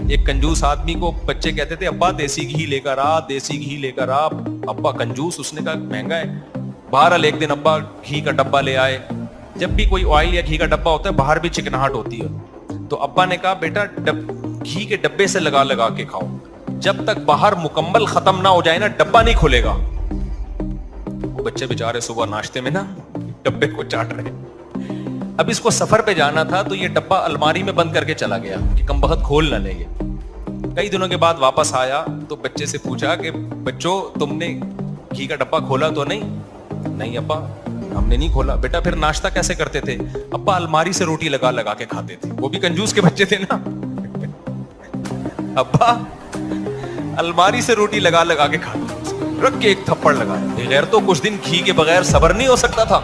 ایک کنجوس آدمی کو بچے کہتے تھے ابا دیسی گھی لے کر آ, دیسی گھی لے کر آ. ابا کنجوس, اس نے کہا مہنگا ہے. بہرحال ایک دن ابا گھی کا ڈبہ لے آئے. جب بھی کوئی آئل یا گھی کا ڈبہ ہوتا ہے باہر بھی چکناہٹ ہوتی ہے, تو ابا نے کہا بیٹا گھی کے ڈبے سے لگا لگا کے کھاؤ, جب تک باہر مکمل ختم نہ ہو جائے نا ڈبہ نہیں کھلے گا. وہ بچے بیچارے صبح ناشتے میں نا ڈبے کو چاٹ رہے. اب اس کو سفر پہ جانا تھا تو یہ ڈبہ الماری میں بند کر کے چلا گیا کہ کم بخت کھول نہ لے. کئی دنوں کے بعد واپس آیا تو بچے سے پوچھا کہ بچوں تم نے گھی کا ڈبہ کھولا تو نہیں؟ نہیں ابا ہم نے نہیں کھولا. بیٹا پھر ناشتہ کیسے کرتے تھے؟ ابا الماری سے روٹی لگا لگا کے کھاتے تھے. وہ بھی کنجوس کے بچے تھے نا. ابا الماری سے روٹی لگا لگا کے کھاتے, رکھ کے ایک تھپڑ لگا. بغیر تو کچھ دن گھی کے بغیر صبر نہیں ہو سکتا تھا.